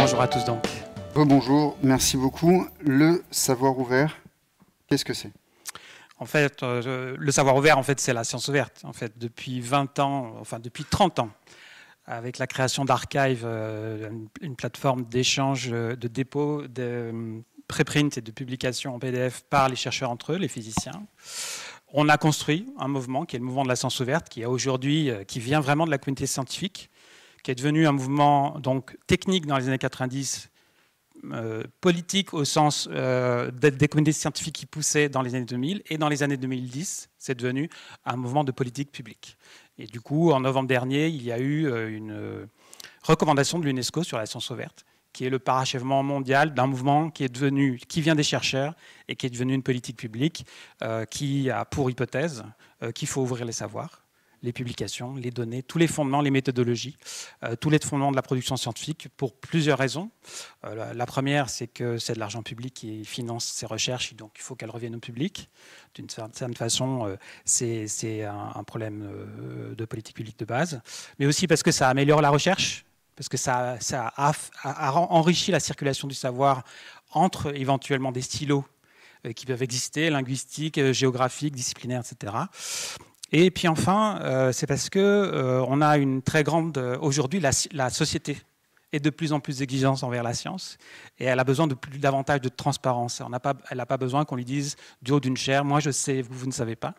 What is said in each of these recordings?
Bonjour à tous donc. Bonjour, merci beaucoup. Le savoir ouvert, qu'est-ce que c'est? En fait, le savoir ouvert, en fait, c'est la science ouverte. En fait, depuis 20 ans, enfin depuis 30 ans, avec la création d'Archive, une plateforme d'échange, de dépôt, de préprint et de publication en PDF par les chercheurs entre eux, les physiciens. On a construit un mouvement qui est le mouvement de la science ouverte, qui est aujourd'hui, qui vient vraiment de la communauté scientifique, qui est devenu un mouvement donc technique dans les années 90. Politique au sens des communautés scientifiques qui poussaient dans les années 2000, et dans les années 2010, c'est devenu un mouvement de politique publique. Et du coup, en novembre dernier, il y a eu une recommandation de l'UNESCO sur la science ouverte, qui est le parachèvement mondial d'un mouvement qui vient des chercheurs et qui est devenu une politique publique qui a pour hypothèse qu'il faut ouvrir les savoirs, les publications, les données, tous les fondements, les méthodologies, tous les fondements de la production scientifique pour plusieurs raisons. La première, c'est que c'est de l'argent public qui finance ces recherches, donc il faut qu'elles reviennent au public. D'une certaine façon, c'est un problème de politique publique de base, mais aussi parce que ça améliore la recherche, parce que ça a enrichi la circulation du savoir entre éventuellement des stylos qui peuvent exister, linguistiques, géographiques, disciplinaires, etc. Et puis enfin, c'est parce que on a une très grande... Aujourd'hui, la société est de plus en plus exigeante envers la science et elle a besoin de davantage de transparence. Elle n'a pas besoin qu'on lui dise du haut d'une chaire, moi je sais, vous ne savez pas.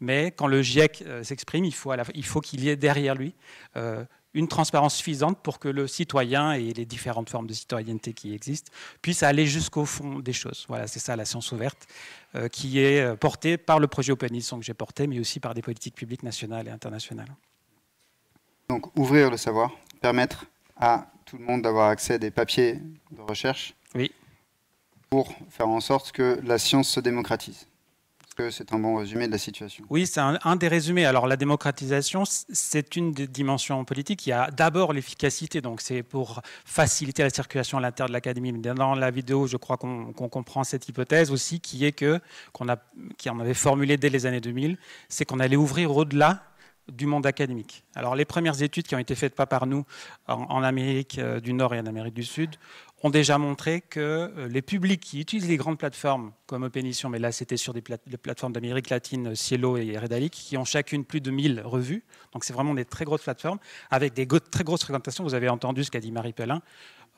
Mais quand le GIEC s'exprime, il faut qu'il y ait derrière lui une transparence suffisante pour que le citoyen et les différentes formes de citoyenneté qui existent puissent aller jusqu'au fond des choses. Voilà, c'est ça la science ouverte, qui est portée par le projet Open Editions que j'ai porté, mais aussi par des politiques publiques nationales et internationales. Donc ouvrir le savoir, permettre à tout le monde d'avoir accès à des papiers de recherche, oui, pour faire en sorte que la science se démocratise. Que c'est un bon résumé de la situation. Oui, c'est un des résumés. Alors la démocratisation, c'est une des dimensions politiques. Il y a d'abord l'efficacité, donc c'est pour faciliter la circulation à l'intérieur de l'académie. Mais dans la vidéo, je crois qu'on comprend cette hypothèse aussi, qui en avait formulé dès les années 2000, c'est qu'on allait ouvrir au-delà du monde académique. Alors les premières études qui ont été faites, pas par nous, en Amérique du Nord et en Amérique du Sud, ont déjà montré que les publics qui utilisent les grandes plateformes comme Open Editions, mais là c'était sur des plateformes d'Amérique latine, Cielo et Redalyc, qui ont chacune plus de 1000 revues, donc c'est vraiment des très grosses plateformes, avec des très grosses fréquentations. Vous avez entendu ce qu'a dit Marie Pellin.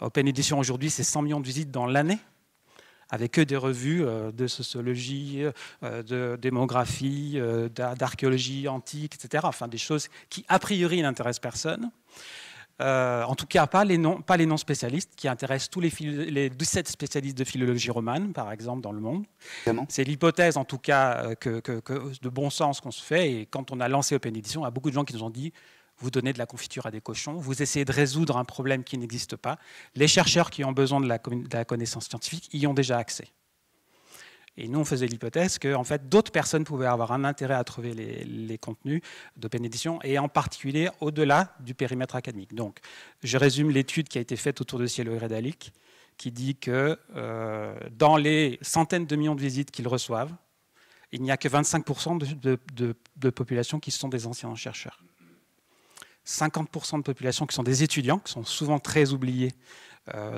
Open Editions aujourd'hui, c'est 100 millions de visites dans l'année, avec que des revues de sociologie, de démographie, d'archéologie antique, etc. Enfin, des choses qui, a priori, n'intéressent personne. En tout cas, pas les non spécialistes, qui intéressent tous les 17 spécialistes de philologie romane, par exemple, dans le monde. C'est l'hypothèse, en tout cas, de bon sens qu'on se fait. Et quand on a lancé Open Editions, il y a beaucoup de gens qui nous ont dit: vous donnez de la confiture à des cochons, vous essayez de résoudre un problème qui n'existe pas. Les chercheurs qui ont besoin de la connaissance scientifique y ont déjà accès. Et nous, on faisait l'hypothèse que en fait, d'autres personnes pouvaient avoir un intérêt à trouver les contenus d'Open Editions, et en particulier au-delà du périmètre académique. Donc, je résume l'étude qui a été faite autour de Cielo et Redalyc, qui dit que dans les centaines de millions de visites qu'ils reçoivent, il n'y a que 25% de population qui sont des anciens chercheurs. 50% de population qui sont des étudiants, qui sont souvent très oubliés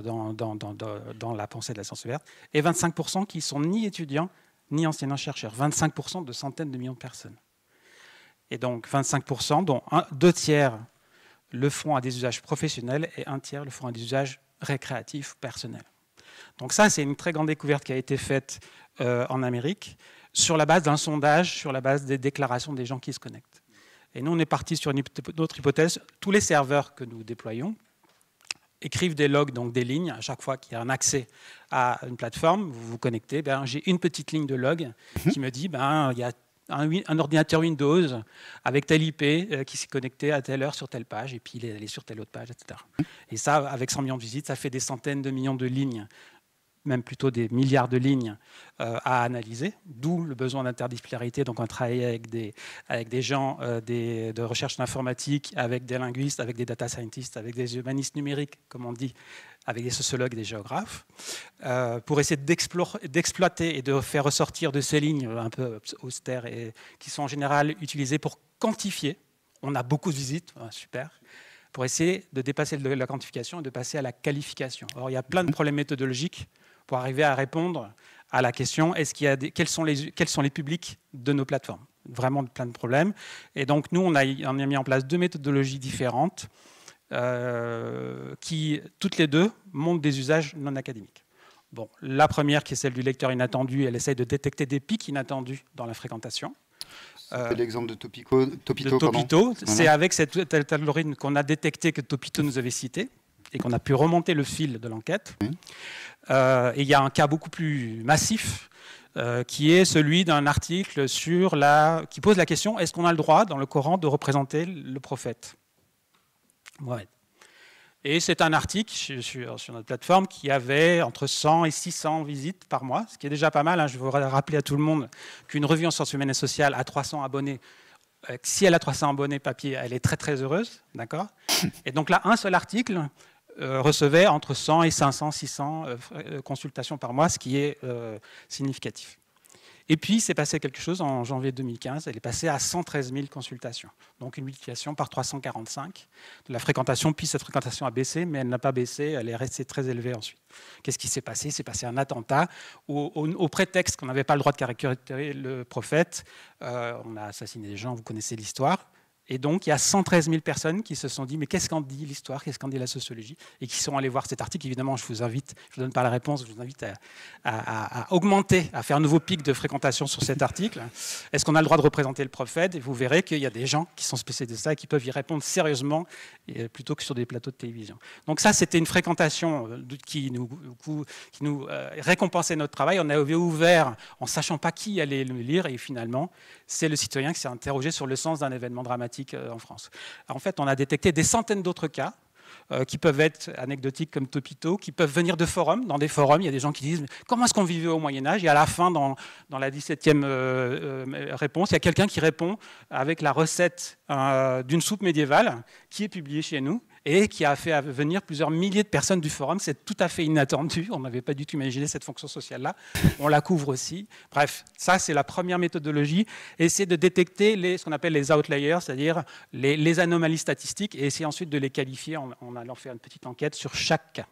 dans la pensée de la science ouverte, et 25% qui sont ni étudiants, ni anciens chercheurs. 25% de centaines de millions de personnes. Et donc 25%, dont 2 tiers le font à des usages professionnels, et 1 tiers le font à des usages récréatifs, personnels. Donc ça, c'est une très grande découverte qui a été faite en Amérique, sur la base d'un sondage, sur la base des déclarations des gens qui se connectent. Et nous, on est parti sur une autre hypothèse. Tous les serveurs que nous déployons écrivent des logs, donc des lignes. À chaque fois qu'il y a un accès à une plateforme, vous vous connectez, j'ai une petite ligne de log qui me dit il y a un ordinateur Windows avec tel IP qui s'est connecté à telle heure sur telle page, et puis il est allé sur telle autre page, etc. Et ça, avec 100 millions de visites, ça fait des centaines de millions de lignes, même plutôt des milliards de lignes à analyser, d'où le besoin d'interdisciplinarité. Donc on travaille avec des gens de recherche informatique, avec des linguistes, avec des data scientists, avec des humanistes numériques, comme on dit, avec des sociologues et des géographes, pour essayer d'exploiter et de faire ressortir de ces lignes un peu austères et qui sont en général utilisées pour quantifier. On a beaucoup de visites, super, pour essayer de dépasser la quantification et de passer à la qualification. Or, il y a plein de problèmes méthodologiques pour arriver à répondre à la question quels sont les publics de nos plateformes. Vraiment plein de problèmes. Et donc, nous, on a mis en place 2 méthodologies différentes qui, toutes les deux, montrent des usages non académiques. Bon, la première, qui est celle du lecteur inattendu, elle essaye de détecter des pics inattendus dans la fréquentation. C'est l'exemple de Topito. C'est avec cet algorithme qu'on a détecté que Topito nous avait cité et qu'on a pu remonter le fil de l'enquête. Oui. Et il y a un cas beaucoup plus massif qui est celui d'un article qui pose la question: est-ce qu'on a le droit dans le Coran de représenter le prophète Mohammed? Et c'est un article sur notre plateforme qui avait entre 100 et 600 visites par mois, ce qui est déjà pas mal. Je veux rappeler à tout le monde qu'une revue en sciences humaines et sociales a 300 abonnés. Si elle a 300 abonnés papier, elle est très très heureuse, d'accord. Et donc là, un seul article recevait entre 100 et 500, 600 consultations par mois, ce qui est significatif. Et puis, c'est passé quelque chose en janvier 2015. Elle est passée à 113 000 consultations. Donc, une multiplication par 345 de la fréquentation. Puis, cette fréquentation a baissé, mais elle n'a pas baissé. Elle est restée très élevée ensuite. Qu'est-ce qui s'est passé? Il s'est passé un attentat au prétexte qu'on n'avait pas le droit de caricaturer le prophète. On a assassiné des gens, vous connaissez l'histoire. Et donc, il y a 113 000 personnes qui se sont dit « mais qu'est-ce qu'en dit l'histoire, qu'est-ce qu'en dit la sociologie ?» et qui sont allés voir cet article. Évidemment, je vous invite, je ne vous donne pas la réponse, je vous invite à augmenter, à faire un nouveau pic de fréquentation sur cet article. Est-ce qu'on a le droit de représenter le prophète? Et vous verrez qu'il y a des gens qui sont spécialisés de ça et qui peuvent y répondre sérieusement plutôt que sur des plateaux de télévision. Donc ça, c'était une fréquentation qui nous récompensait notre travail. On avait ouvert en ne sachant pas qui allait le lire et finalement, c'est le citoyen qui s'est interrogé sur le sens d'un événement dramatique en France. En fait, on a détecté des centaines d'autres cas qui peuvent être anecdotiques comme Topito, qui peuvent venir de forums. Dans des forums, il y a des gens qui disent « comment est-ce qu'on vivait au Moyen-Âge » Et à la fin, dans la 17e réponse, il y a quelqu'un qui répond avec la recette d'une soupe médiévale qui est publiée chez nous et qui a fait venir plusieurs milliers de personnes du forum. C'est tout à fait inattendu. On n'avait pas du tout imaginé cette fonction sociale-là. On la couvre aussi. Bref, ça, c'est la première méthodologie. Essayer de détecter ce qu'on appelle les outliers, c'est-à-dire les anomalies statistiques, et essayer ensuite de les qualifier en allant faire une petite enquête sur chaque cas.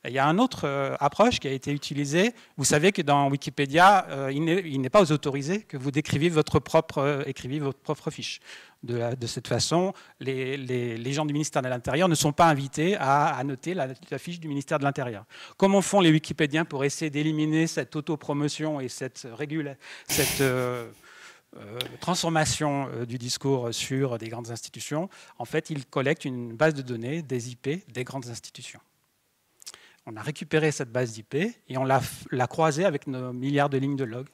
Il y a une autre approche qui a été utilisée. Vous savez que dans Wikipédia, il n'est pas autorisé que vous écriviez votre propre fiche. De cette façon, les gens du ministère de l'Intérieur ne sont pas invités à annoter la fiche du ministère de l'Intérieur. Comment font les Wikipédiens pour essayer d'éliminer cette autopromotion et cette transformation du discours sur des grandes institutions? En fait, ils collectent une base de données des IP des grandes institutions. On a récupéré cette base d'IP et on l'a croisée avec nos milliards de lignes de log.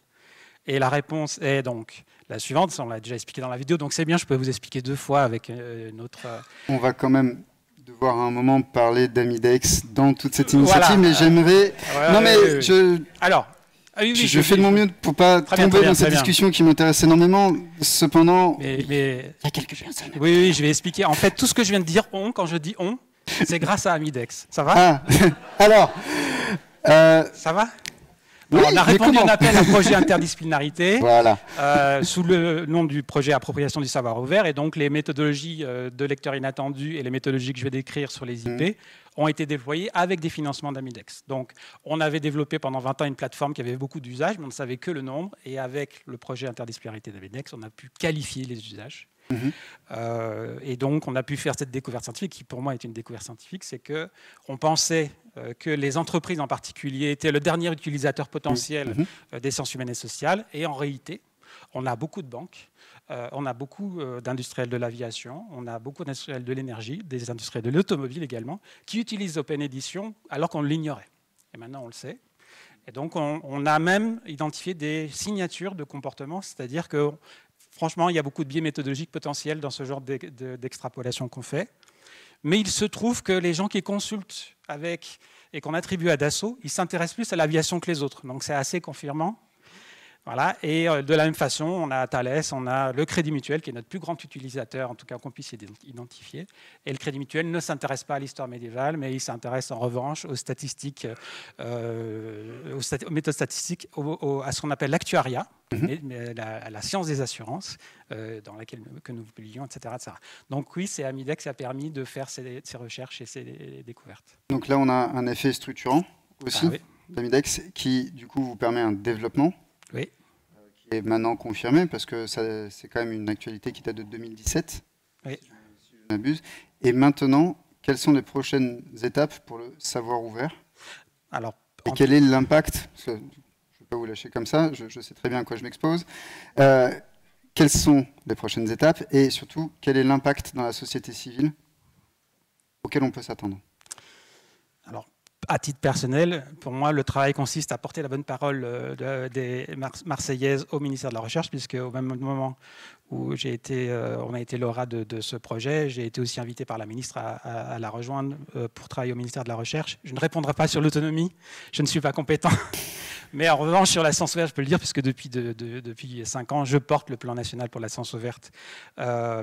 Et la réponse est donc la suivante, ça on l'a déjà expliqué dans la vidéo, donc c'est bien, je peux vous expliquer 2 fois avec une autre... On va quand même devoir à un moment parler d'Amidex dans toute cette initiative, mais j'aimerais... non mais Alors, je fais de mon mieux pour ne pas tomber dans cette discussion qui m'intéresse énormément, cependant... il y a quelques personnes. Oui, je vais expliquer. En fait, tout ce que je viens de dire, quand je dis on, c'est grâce à Amidex. Ça va? Alors... ça va? Oui, on a répondu à un appel à projet interdisciplinarité voilà. Sous le nom du projet Appropriation du savoir ouvert. Et donc, les méthodologies de lecteurs inattendus et les méthodologies que je vais décrire sur les IP ont été déployées avec des financements d'Amidex. Donc, on avait développé pendant 20 ans une plateforme qui avait beaucoup d'usages, mais on ne savait que le nombre. Et avec le projet interdisciplinarité d'Amidex, on a pu qualifier les usages. Et donc, on a pu faire cette découverte scientifique, qui pour moi est une découverte scientifique, c'est qu'on pensait que les entreprises en particulier étaient le dernier utilisateur potentiel des sciences humaines et sociales. Et en réalité, on a beaucoup de banques, on a beaucoup d'industriels de l'aviation, on a beaucoup d'industriels de l'énergie, des industriels de l'automobile également, qui utilisent Open Edition alors qu'on l'ignorait. Et maintenant, on le sait. Et donc, on a même identifié des signatures de comportement, c'est-à-dire que franchement, il y a beaucoup de biais méthodologiques potentiels dans ce genre d'extrapolation qu'on fait. Mais il se trouve que les gens qui consultent et qu'on attribue à Dassault, ils s'intéressent plus à l'aviation que les autres. Donc c'est assez confirmant. Voilà. Et de la même façon, on a Thales, on a le Crédit Mutuel, qui est notre plus grand utilisateur, en tout cas qu'on puisse identifier. Et le Crédit Mutuel ne s'intéresse pas à l'histoire médiévale, mais il s'intéresse en revanche aux statistiques, aux méthodes statistiques, à ce qu'on appelle l'actuariat, la science des assurances, dans laquelle que nous publions, etc., etc. Donc oui, c'est Amidex qui a permis de faire ces recherches et ces découvertes. Donc là, on a un effet structurant aussi oui. d'Amidex qui, du coup, vous permet un développement. Oui. Qui est maintenant confirmé, parce que c'est quand même une actualité qui date de 2017, oui. Si je m'abuse. Et maintenant, quelles sont les prochaines étapes pour le savoir ouvert? Alors, et quel est l'impact? Je ne vais pas vous lâcher comme ça, je sais très bien à quoi je m'expose. Quelles sont les prochaines étapes? Et surtout, quel est l'impact dans la société civile auquel on peut s'attendre? Alors, à titre personnel, pour moi, le travail consiste à porter la bonne parole des Marseillaises au ministère de la Recherche, puisque au même moment où on a été lauréat de ce projet, j'ai été aussi invité par la ministre à la rejoindre pour travailler au ministère de la Recherche. Je ne répondrai pas sur l'autonomie, je ne suis pas compétent. Mais en revanche, sur la science ouverte, je peux le dire, puisque depuis 5 ans, je porte le plan national pour la science ouverte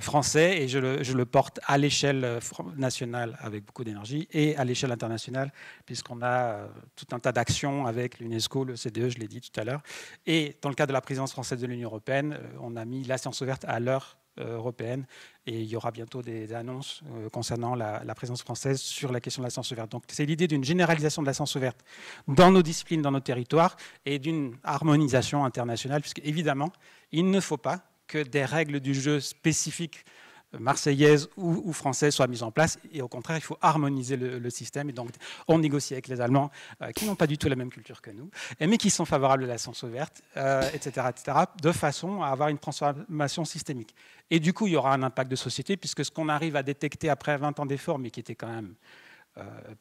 français, et je le porte à l'échelle nationale avec beaucoup d'énergie, et à l'échelle internationale, puisqu'on a tout un tas d'actions avec l'UNESCO, le CDE, je l'ai dit tout à l'heure. Et dans le cadre de la présidence française de l'Union européenne, on a mis la science ouverte à l'heure européenne, et il y aura bientôt des annonces concernant la présence française sur la question de la science ouverte. Donc c'est l'idée d'une généralisation de la science ouverte dans nos disciplines, dans nos territoires, et d'une harmonisation internationale, puisque évidemment, il ne faut pas que des règles du jeu spécifiques marseillaises ou françaises soient mises en place, et au contraire, il faut harmoniser le système. Et donc, on négocie avec les Allemands qui n'ont pas du tout la même culture que nous, mais qui sont favorables à la science ouverte, etc., de façon à avoir une transformation systémique. Et du coup, il y aura un impact de société, puisque ce qu'on arrive à détecter après 20 ans d'efforts, mais qui était quand même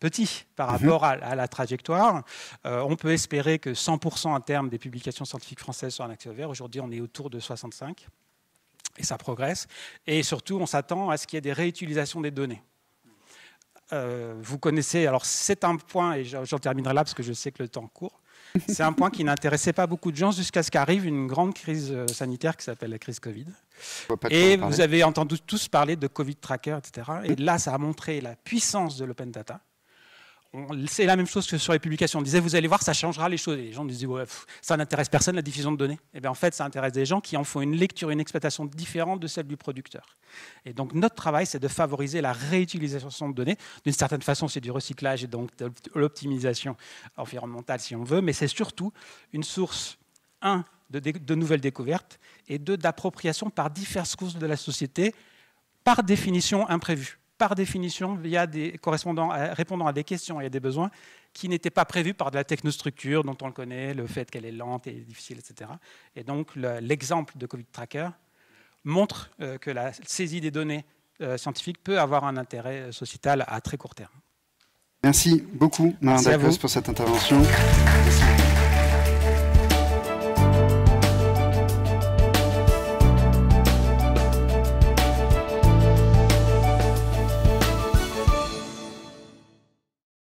petit par rapport à la trajectoire, on peut espérer que 100% à terme des publications scientifiques françaises soient en accès ouvert. Aujourd'hui, on est autour de 65%. Et ça progresse. Et surtout, on s'attend à ce qu'il y ait des réutilisations des données. Vous connaissez, alors c'est un point, et j'en terminerai là parce que je sais que le temps court, c'est un point qui n'intéressait pas beaucoup de gens jusqu'à ce qu'arrive une grande crise sanitaire qui s'appelle la crise Covid. Et vous avez entendu tous parler de Covid Tracker, etc. Et là, ça a montré la puissance de l'open data. C'est la même chose que sur les publications. On disait, vous allez voir, ça changera les choses. Et les gens disaient, ouais, ça n'intéresse personne, la diffusion de données. Et bien en fait, ça intéresse des gens qui en font une lecture, une exploitation différente de celle du producteur. Et donc, notre travail, c'est de favoriser la réutilisation de données. D'une certaine façon, c'est du recyclage et donc de l'optimisation environnementale, si on veut. Mais c'est surtout une source, de nouvelles découvertes, et d'appropriation par diverses couches de la société, par définition imprévues. Par définition, il y a des répondant à des questions et à des besoins qui n'étaient pas prévus par de la technostructure dont on le connaît, le fait qu'elle est lente et difficile, etc. Et donc, l'exemple de Covid Tracker montre que la saisie des données scientifiques peut avoir un intérêt sociétal à très court terme. Merci beaucoup, Martin Dacos, pour cette intervention. Merci.